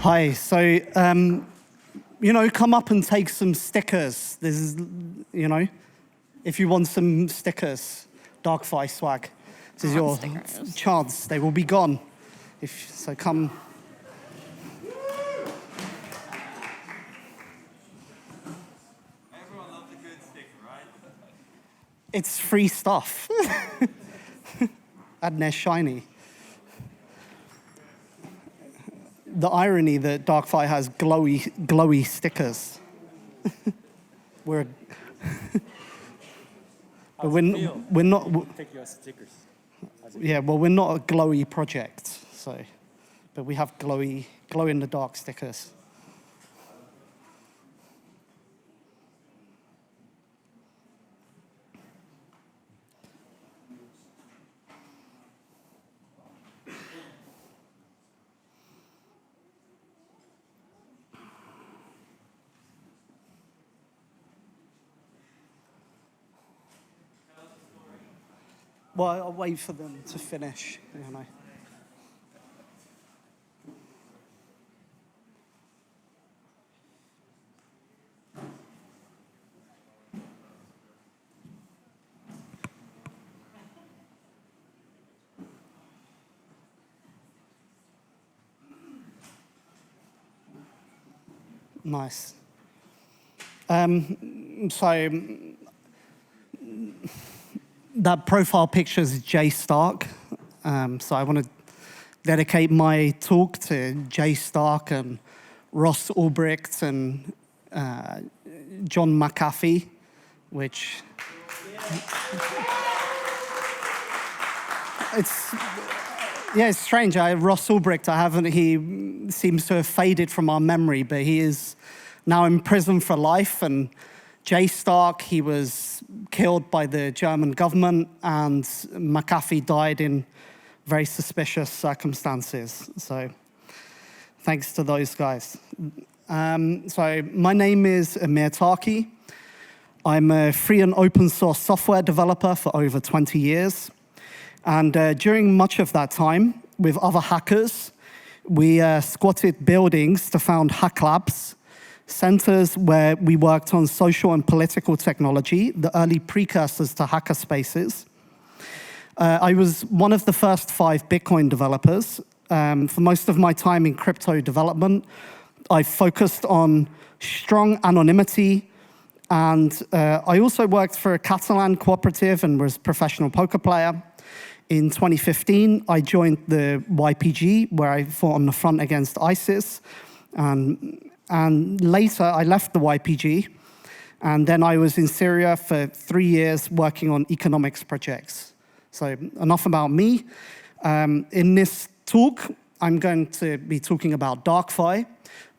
Hi. So, come up and take some stickers. This is, if you want some stickers, DarkFi swag. This is your chance. They will be gone. So come. Everyone loves a good sticker, right? It's free stuff. And they're shiny. The irony that DarkFi has glowy stickers. But we're not. Take your stickers. Yeah, well, we're not a glowy project, but we have glow in the dark stickers. Well, I'll wait for them to finish, Nice. That profile picture is Jay Stark. So I want to dedicate my talk to Jay Stark and Ross Ulbricht and John McAfee, which it's strange. Ross Ulbricht, he seems to have faded from our memory, but he is now in prison for life. And Jay Stark, he was killed by the German government, and McAfee died in very suspicious circumstances. So thanks to those guys. So my name is Amir Taaki. I'm a free and open source software developer for over 20 years. And during much of that time, with other hackers, we squatted buildings to found hack labs, centers where we worked on social and political technology, the early precursors to hacker spaces. I was one of the first 5 Bitcoin developers. For most of my time in crypto development, I focused on strong anonymity, and I also worked for a Catalan cooperative and was a professional poker player. In 2015, I joined the YPG, where I fought on the front against ISIS. And later, I left the YPG, and then I was in Syria for 3 years working on economics projects. So enough about me. In this talk, I'm going to be talking about DarkFi.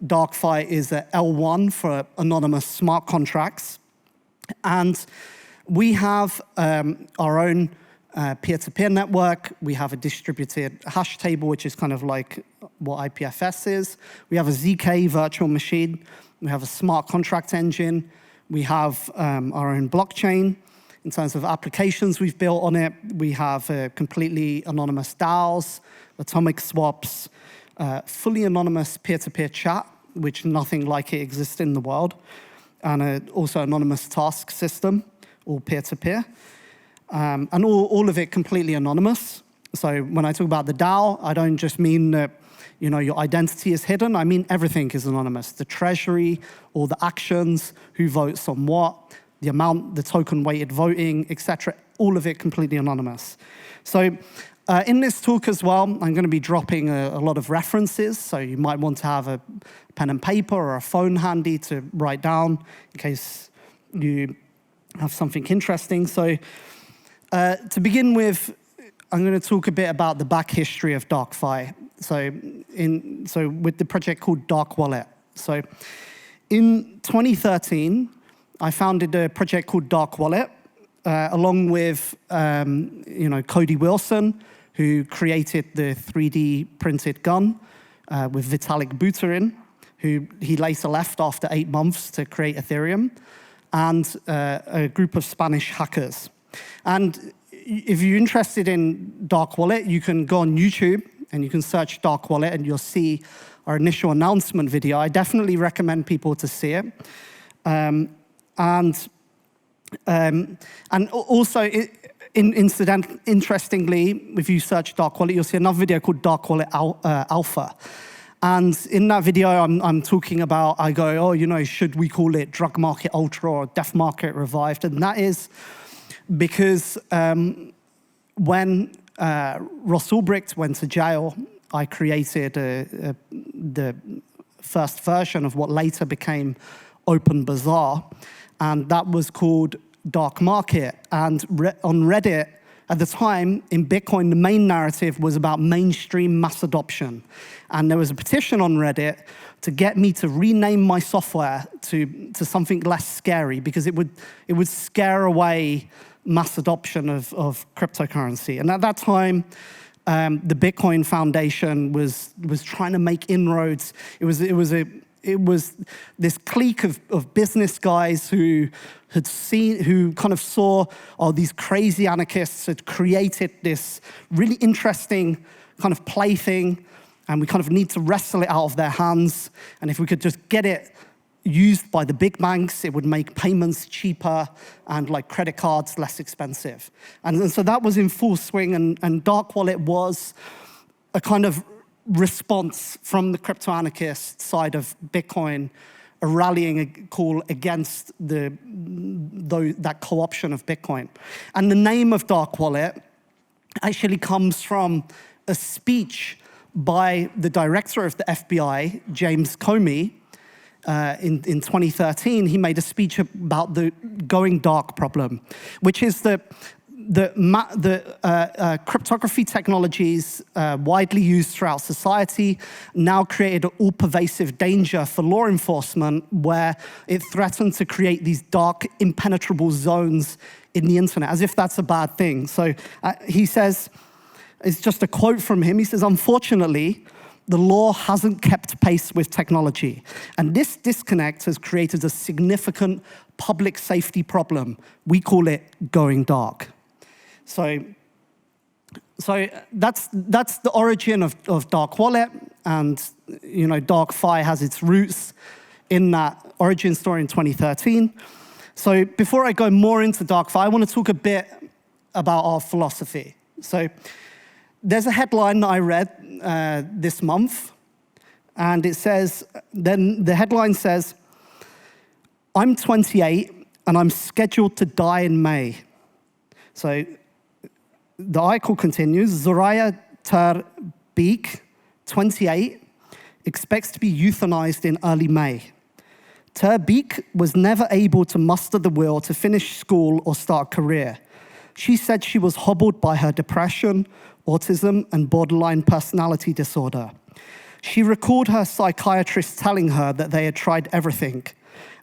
DarkFi is a L1 for anonymous smart contracts. And we have our own peer-to-peer network. We have a distributed hash table, which is kind of like what IPFS is. We have a ZK virtual machine. We have a smart contract engine. We have our own blockchain. In terms of applications we've built on it, we have completely anonymous DAOs, atomic swaps, fully anonymous peer-to-peer chat, which nothing like it exists in the world, and also anonymous task system, all peer-to-peer. And all of it completely anonymous. So when I talk about the DAO, I don't just mean that your identity is hidden. I mean everything is anonymous. The treasury, all the actions, who votes on what, the amount, the token-weighted voting, etc. All of it completely anonymous. So in this talk as well, I'm going to be dropping a lot of references. So you might want to have a pen and paper or a phone handy to write down in case you have something interesting. So to begin with, I'm going to talk a bit about the back history of DarkFi. So with the project called Dark Wallet. So in 2013, I founded a project called Dark Wallet, along with Cody Wilson, who created the 3D printed gun, with Vitalik Buterin, who he later left after 8 months to create Ethereum, and a group of Spanish hackers. And if you're interested in Dark Wallet, you can go on YouTube and you can search Dark Wallet, and you'll see our initial announcement video. I definitely recommend people to see it. And also, interestingly, if you search Dark Wallet, you'll see another video called Dark Wallet Alpha. And in that video, I'm talking about, I go, should we call it Drug Market Ultra or Death Market Revived? And that is because when Ross Ulbricht went to jail, I created the first version of what later became Open Bazaar, and that was called Dark Market. And on Reddit, at the time, in Bitcoin, the main narrative was about mainstream mass adoption. And there was a petition on Reddit to get me to rename my software to something less scary, because it would scare away mass adoption of cryptocurrency. And at that time, the Bitcoin Foundation was trying to make inroads. It was this clique of business guys who kind of saw, these crazy anarchists had created this really interesting kind of plaything, and we kind of need to wrestle it out of their hands. And if we could just get it used by the big banks, it would make payments cheaper and like credit cards less expensive. And so that was in full swing, and Dark Wallet was a kind of response from the crypto anarchist side of Bitcoin, a rallying call against that co-option of Bitcoin. And the name of Dark Wallet actually comes from a speech by the director of the FBI, James Comey. In 2013, he made a speech about the going dark problem, which is the cryptography technologies widely used throughout society now created an all-pervasive danger for law enforcement, where it threatened to create these dark, impenetrable zones in the internet, as if that's a bad thing. So he says, it's just a quote from him, he says, "Unfortunately, the law hasn't kept pace with technology, and this disconnect has created a significant public safety problem. We call it going dark." So that's the origin of Dark Wallet, and DarkFi has its roots in that origin story in 2013. So before I go more into DarkFi, I want to talk a bit about our philosophy. So there's a headline that I read this month, and it says, the headline says, "I'm 28 and I'm scheduled to die in May." So the article continues, Zoraya Ter-Beek, 28, expects to be euthanized in early May. Ter-Beek was never able to muster the will to finish school or start a career. She said she was hobbled by her depression, autism, and borderline personality disorder. She recalled her psychiatrist telling her that they had tried everything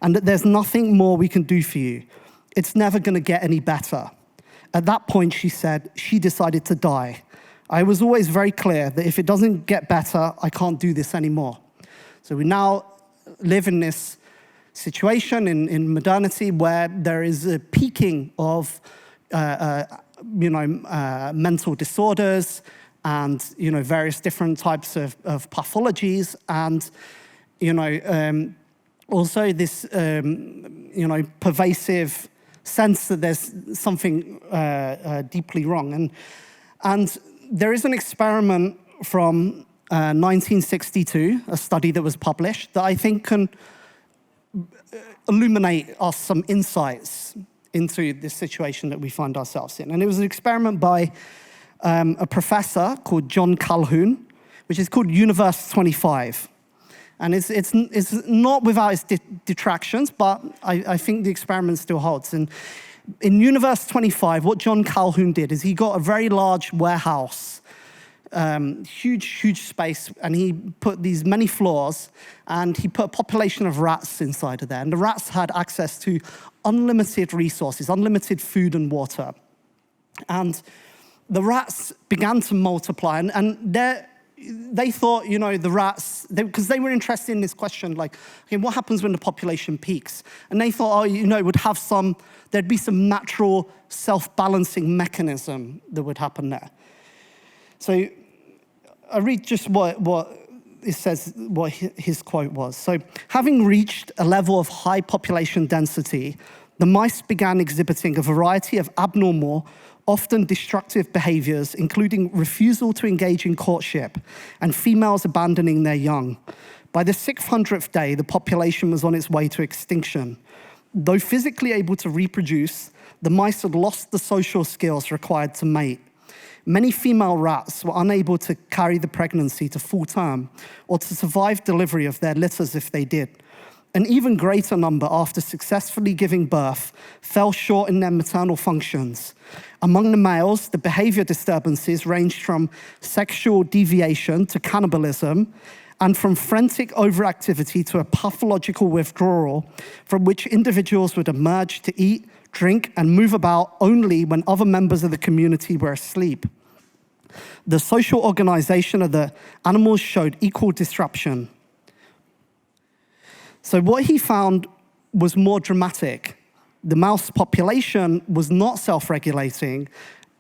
and that there's nothing more we can do for you. It's never going to get any better. At that point, she said, she decided to die. I was always very clear that if it doesn't get better, I can't do this anymore. So we now live in this situation in modernity where there is a peaking of mental disorders and various different types of pathologies, and also this pervasive sense that there's something deeply wrong. And there is an experiment from 1962, a study that was published, that I think can illuminate us some insights into this situation that we find ourselves in. And it was an experiment by a professor called John Calhoun, which is called Universe 25. And it's not without its detractions, but I think the experiment still holds. And in Universe 25, what John Calhoun did is he got a very large warehouse, huge space, and he put these many floors, and he put a population of rats inside of there. And the rats had access to unlimited resources, unlimited food and water. And the rats began to multiply, and they thought, the rats, because they were interested in this question, like, okay, what happens when the population peaks? And they thought, it would have there'd be some natural self-balancing mechanism that would happen there. So I read just what it says what his quote was. So, having reached a level of high population density, the mice began exhibiting a variety of abnormal, often destructive behaviors, including refusal to engage in courtship and females abandoning their young. By the 600th day, the population was on its way to extinction. Though physically able to reproduce, the mice had lost the social skills required to mate. Many female rats were unable to carry the pregnancy to full term or to survive delivery of their litters if they did. An even greater number, after successfully giving birth, fell short in their maternal functions. Among the males, the behavior disturbances ranged from sexual deviation to cannibalism, and from frantic overactivity to a pathological withdrawal from which individuals would emerge to eat, drink, and move about only when other members of the community were asleep. The social organization of the animals showed equal disruption. So what he found was more dramatic. The mouse population was not self-regulating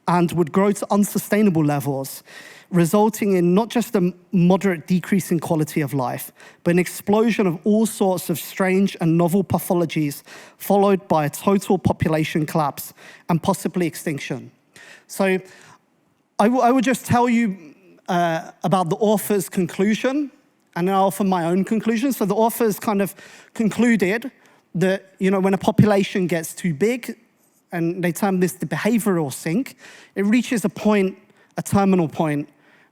and would grow to unsustainable levels, resulting in not just a moderate decrease in quality of life, but an explosion of all sorts of strange and novel pathologies, followed by a total population collapse and possibly extinction. So I would just tell you about the author's conclusion, and then I'll offer my own conclusion. So the authors kind of concluded that, when a population gets too big, and they term this the behavioral sink, it reaches a terminal point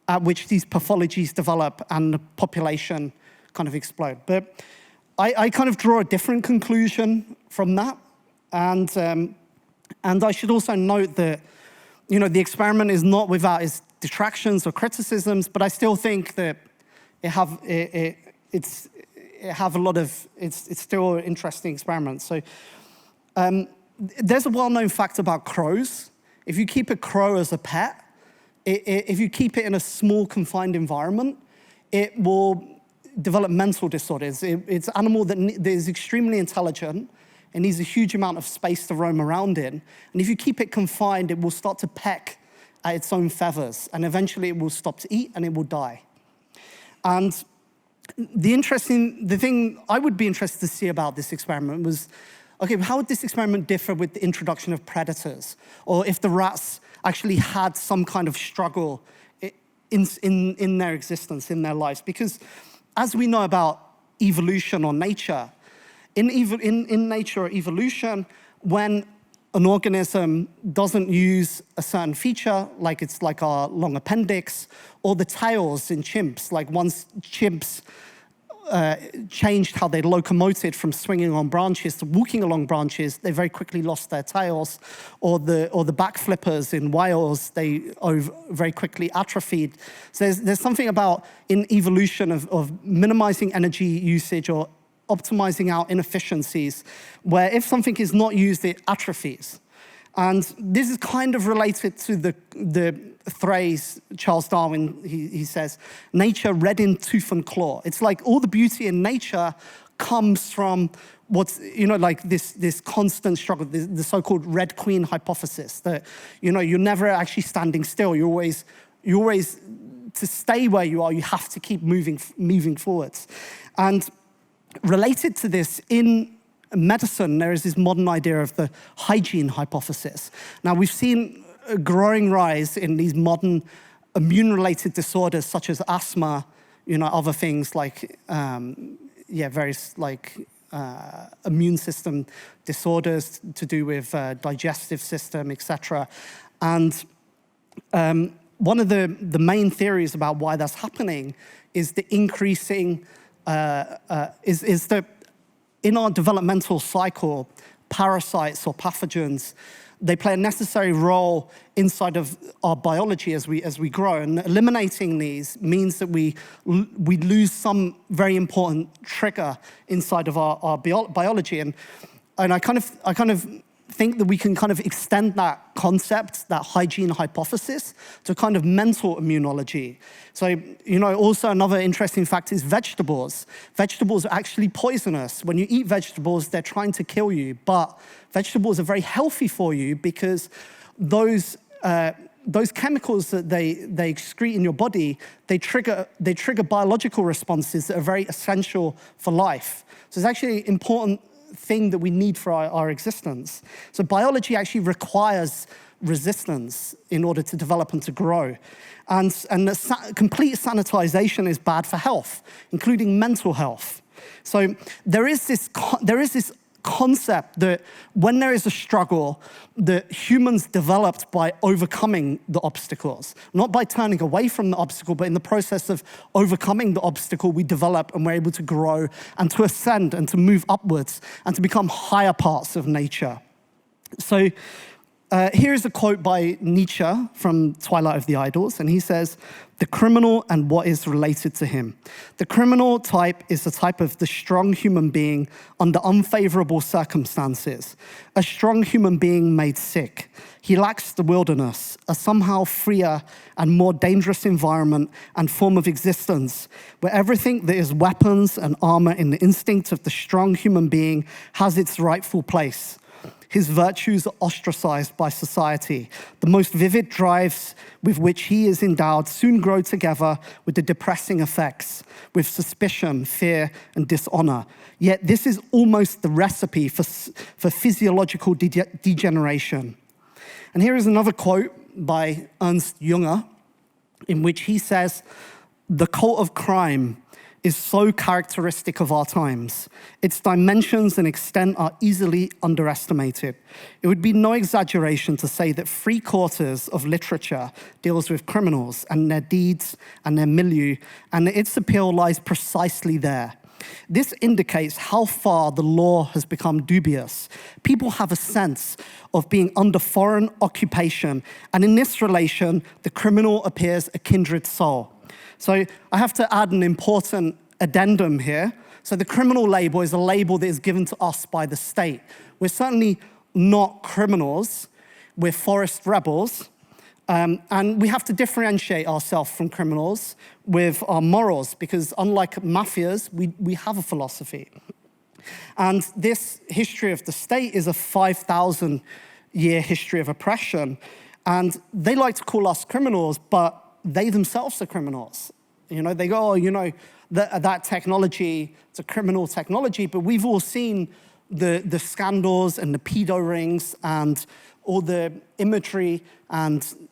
at which these pathologies develop and the population kind of explode. But I kind of draw a different conclusion from that. And I should also note that, the experiment is not without its detractions or criticisms, but I still think that it's still an interesting experiment. So there's a well-known fact about crows. If you keep a crow as a pet, if you keep it in a small, confined environment, it will develop mental disorders. It's an animal that is extremely intelligent and needs a huge amount of space to roam around in. And if you keep it confined, it will start to peck at its own feathers, and eventually it will stop to eat and it will die. And the thing I would be interested to see about this experiment was, okay, how would this experiment differ with the introduction of predators? Or if the rats actually had some kind of struggle in their existence, in their lives? Because as we know about evolution or nature, in nature or evolution, when an organism doesn't use a certain feature, like it's like our long appendix, or the tails in chimps, like once chimps changed how they locomoted from swinging on branches to walking along branches, they very quickly lost their tails. Or the back flippers in whales, they very quickly atrophied. So there's something about in evolution of minimizing energy usage or optimizing out inefficiencies, where if something is not used, it atrophies. And this is kind of related to the phrase Charles Darwin, he says, nature red in tooth and claw. It's like all the beauty in nature comes from what's, like this constant struggle, the so-called Red Queen hypothesis, that, you're never actually standing still. You're always, to stay where you are, you have to keep moving forwards. And related to this, in medicine, there is this modern idea of the hygiene hypothesis. Now, we've seen a growing rise in these modern immune-related disorders, such as asthma, other things like, various immune system disorders to do with digestive system, etc. And one of the main theories about why that's happening is the increasing is that in our developmental cycle, parasites or pathogens, they play a necessary role inside of our biology as we grow. And eliminating these means that we lose some very important trigger inside of our biology. And I kind of think that we can kind of extend that concept, that hygiene hypothesis, to kind of mental immunology. So, also another interesting fact is vegetables. Vegetables are actually poisonous. When you eat vegetables, they're trying to kill you, but vegetables are very healthy for you because those those chemicals that they excrete in your body, they trigger biological responses that are very essential for life. So it's actually an important thing that we need for our existence. So biology actually requires resistance in order to develop and to grow. And the complete sanitization is bad for health, including mental health. So there is this concept that when there is a struggle, that humans developed by overcoming the obstacles, not by turning away from the obstacle, but in the process of overcoming the obstacle, we develop and we're able to grow and to ascend and to move upwards and to become higher parts of nature. So here is a quote by Nietzsche from Twilight of the Idols, and he says, "The criminal and what is related to him. The criminal type is the type of the strong human being under unfavorable circumstances, a strong human being made sick. He lacks the wilderness, a somehow freer and more dangerous environment and form of existence, where everything that is weapons and armor in the instinct of the strong human being has its rightful place. His virtues are ostracized by society. The most vivid drives with which he is endowed soon grow together with the depressing effects, with suspicion, fear, and dishonor. Yet this is almost the recipe for physiological degeneration." And here is another quote by Ernst Junger, in which he says, "The cult of crime is so characteristic of our times. Its dimensions and extent are easily underestimated. It would be no exaggeration to say that 3/4 of literature deals with criminals and their deeds and their milieu, and that its appeal lies precisely there. This indicates how far the law has become dubious. People have a sense of being under foreign occupation, and in this relation, the criminal appears a kindred soul." So I have to add an important addendum here. So the criminal label is a label that is given to us by the state. We're certainly not criminals. We're forest rebels. And we have to differentiate ourselves from criminals with our morals, because unlike mafias, we have a philosophy. And this history of the state is a 5,000-year history of oppression. And they like to call us criminals, but they themselves are criminals. They go, "Oh, that technology, it's a criminal technology," but we've all seen the scandals and the pedo rings and all the imagery and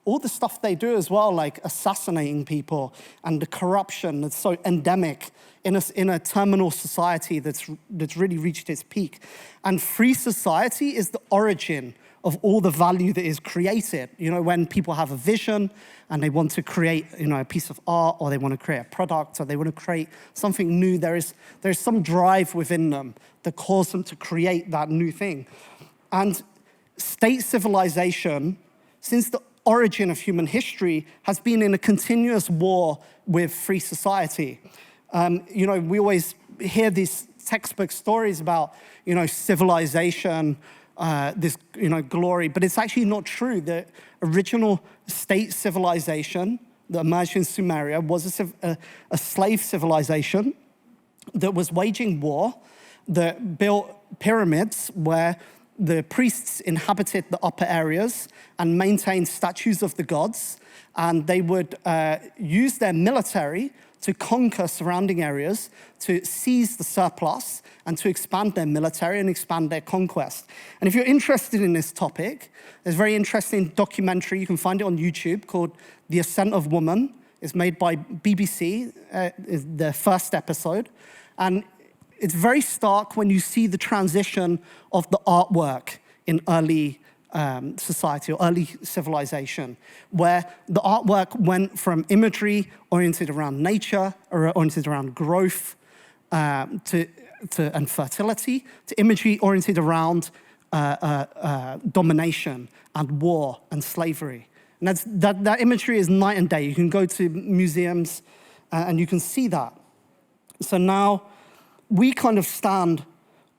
all the stuff they do as well, like assassinating people and the corruption that's so endemic in a terminal society that's really reached its peak. And free society is the origin of all the value that is created. When people have a vision and they want to create, a piece of art, or they want to create a product, or they want to create something new, there is some drive within them that causes them to create that new thing. And state civilization, since the origin of human history, has been in a continuous war with free society. We always hear these textbook stories about, civilization, this glory, but it's actually not true. The original state civilization that emerged in Sumeria was a slave civilization that was waging war, that built pyramids where the priests inhabited the upper areas and maintained statues of the gods, and they would use their military to conquer surrounding areas, to seize the surplus, and to expand their military and expand their conquest. And if you're interested in this topic, there's a very interesting documentary, you can find it on YouTube, called The Ascent of Woman. It's made by BBC, is the first episode. And it's very stark when you see the transition of the artwork in early society or early civilization, where the artwork went from imagery oriented around nature or oriented around growth and fertility, to imagery oriented around domination and war and slavery. And that imagery is night and day. You can go to museums and you can see that. So now we kind of stand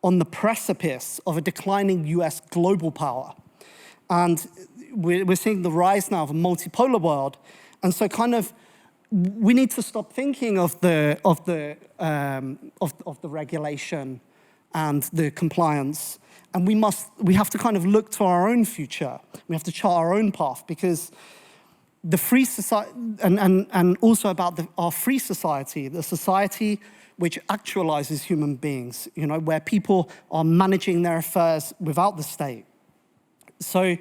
on the precipice of a declining US global power. And we're seeing the rise now of a multipolar world. And so kind of we need to stop thinking of the regulation and the compliance and we have to kind of look to our own future. We have to chart our own path, because the free society, and also about our free society, the society which actualizes human beings, where people are managing their affairs without the state. So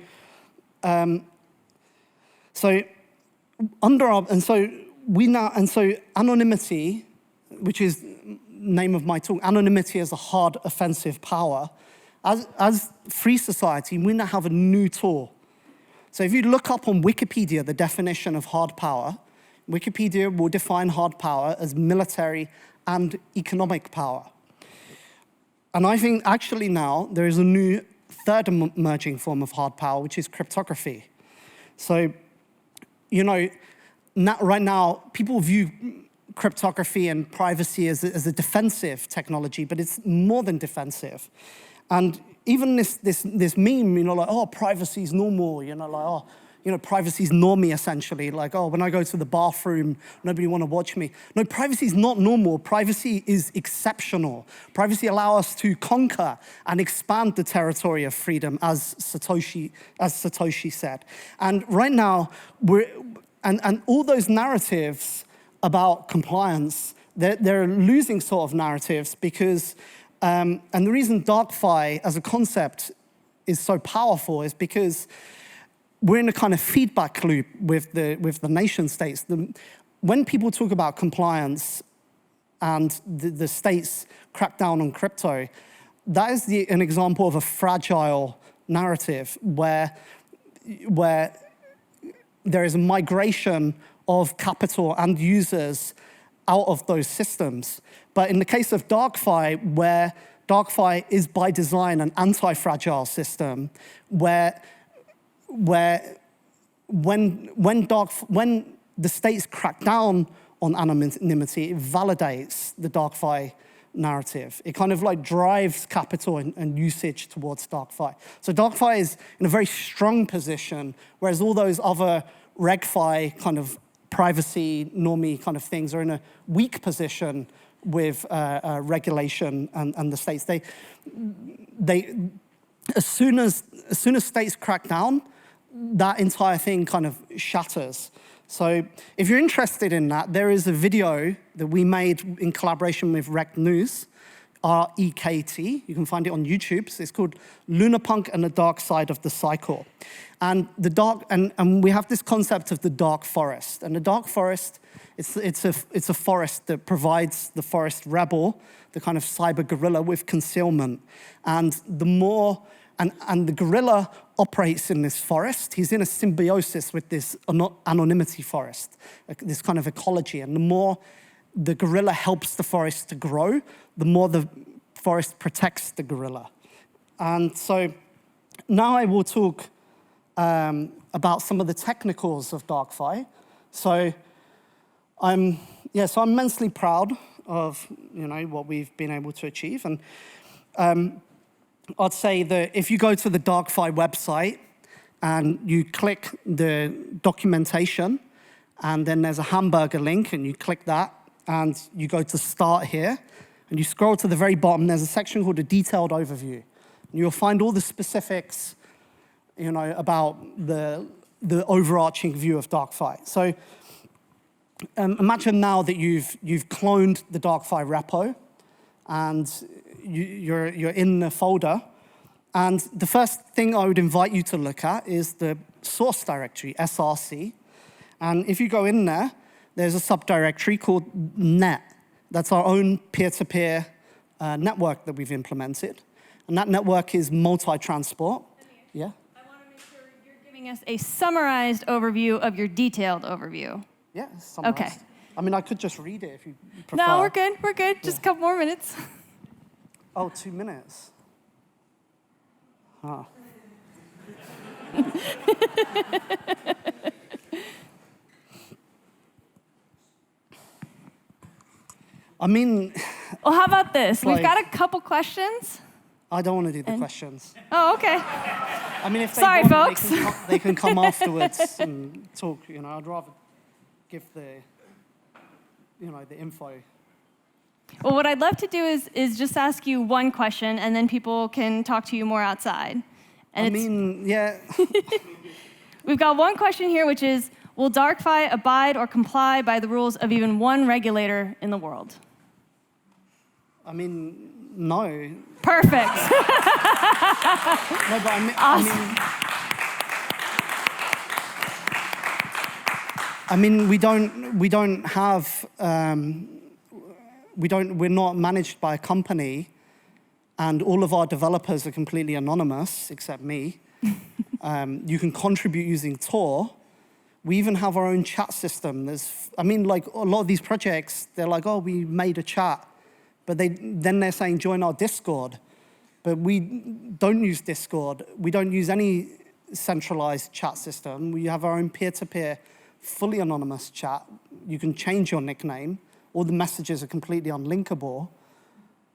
anonymity, which is name of my talk, anonymity as a hard offensive power. As free society, we now have a new tool. So if you look up on Wikipedia the definition of hard power, Wikipedia will define hard power as military and economic power. And I think actually now there is a new third emerging form of hard power, which is cryptography. So, right now, people view cryptography and privacy as a defensive technology, but it's more than defensive. And even this meme, like, oh, privacy is normal, privacy is normie, essentially. Like, oh, when I go to the bathroom, nobody want to watch me. No, privacy is not normal. Privacy is exceptional. Privacy allows us to conquer and expand the territory of freedom, as Satoshi said. And right now, and all those narratives about compliance, they're losing sort of narratives, because, and the reason DarkFi as a concept is so powerful is because we're in a kind of feedback loop with the nation states. When people talk about compliance and the states crack down on crypto, that is an example of a fragile narrative where there is a migration of capital and users out of those systems. But in the case of DarkFi, where DarkFi is by design an anti-fragile system, where when the states crack down on anonymity, it validates the DarkFi narrative. It kind of like drives capital and usage towards DarkFi. So DarkFi is in a very strong position, whereas all those other RegFi kind of privacy, normie kind of things are in a weak position with regulation and the states. As soon as states crack down, that entire thing kind of shatters. So if you're interested in that, there is a video that we made in collaboration with Rekt News, R-E-K-T. You can find it on YouTube. So it's called Lunapunk and the Dark Side of the Cycle. And and we have this concept of the dark forest. And the dark forest, it's a forest that provides the forest rebel, the kind of cyber guerrilla, with concealment. And the guerrilla operates in this forest. He's in a symbiosis with this anonymity forest, this kind of ecology. And the more the guerrilla helps the forest to grow, the more the forest protects the guerrilla. And so now I will talk about some of the technicals of DarkFi. So I'm immensely proud of what we've been able to achieve. And I'd say that if you go to the DarkFi website and you click the documentation, and then there's a hamburger link, and you click that, and you go to start here, and you scroll to the very bottom, there's a section called a detailed overview. And you'll find all the specifics, about the overarching view of DarkFi. So imagine now that you've cloned the DarkFi repo, and you're in the folder, and the first thing I would invite you to look at is the source directory, src. And if you go in there, there's a subdirectory called net. That's our own peer-to-peer network that we've implemented. And that network is multi-transport. Yeah? I want to make sure you're giving us a summarized overview of your detailed overview. Yeah, summarized. Okay. I mean, I could just read it if you prefer. No, we're good. We're good. Just a couple more minutes. Oh, 2 minutes. Huh. I mean... Well, how about this? Like, we've got a couple questions. I don't want to do the questions. Oh, okay. I mean, if they Sorry, want, folks. they can come afterwards and talk. I'd rather give the info. Well, what I'd love to do is just ask you one question, and then people can talk to you more outside. And yeah. We've got one question here, which is, will DarkFi abide or comply by the rules of even one regulator in the world? No. Perfect. No, but Awesome. we're not managed by a company, and all of our developers are completely anonymous, except me. You can contribute using Tor. We even have our own chat system. A lot of these projects, they're like, oh, we made a chat, but then they're saying, join our Discord. But we don't use Discord. We don't use any centralized chat system. We have our own peer-to-peer, fully anonymous chat. You can change your nickname. All the messages are completely unlinkable.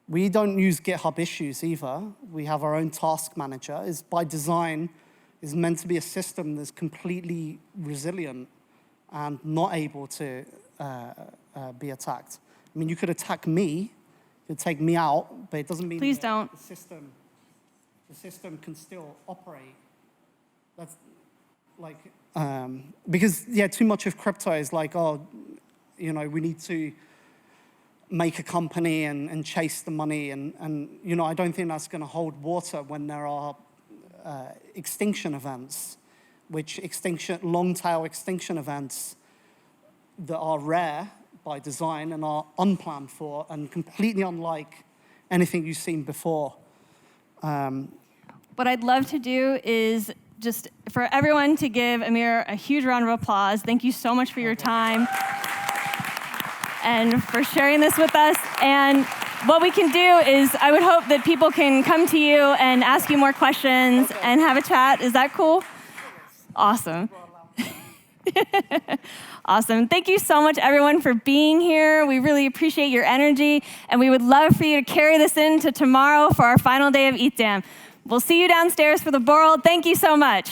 We don't use GitHub issues either. We have our own task manager. It's by design, is meant to be a system that's completely resilient and not able to be attacked. You could attack me, you could take me out, but it doesn't mean Please don't. The system can still operate. That's like, because too much of crypto is like, oh, we need to make a company and chase the money, and I don't think that's going to hold water when there are extinction events, long-tail extinction events that are rare by design and are unplanned for and completely unlike anything you've seen before. What I'd love to do is just for everyone to give Amir a huge round of applause. Thank you so much for your time and for sharing this with us. And what we can do is, I would hope that people can come to you and ask you more questions and have a chat. Is that cool? Awesome. Awesome. Thank you so much, everyone, for being here. We really appreciate your energy, and we would love for you to carry this into tomorrow for our final day of ETHDam. We'll see you downstairs for the Borrel. Thank you so much.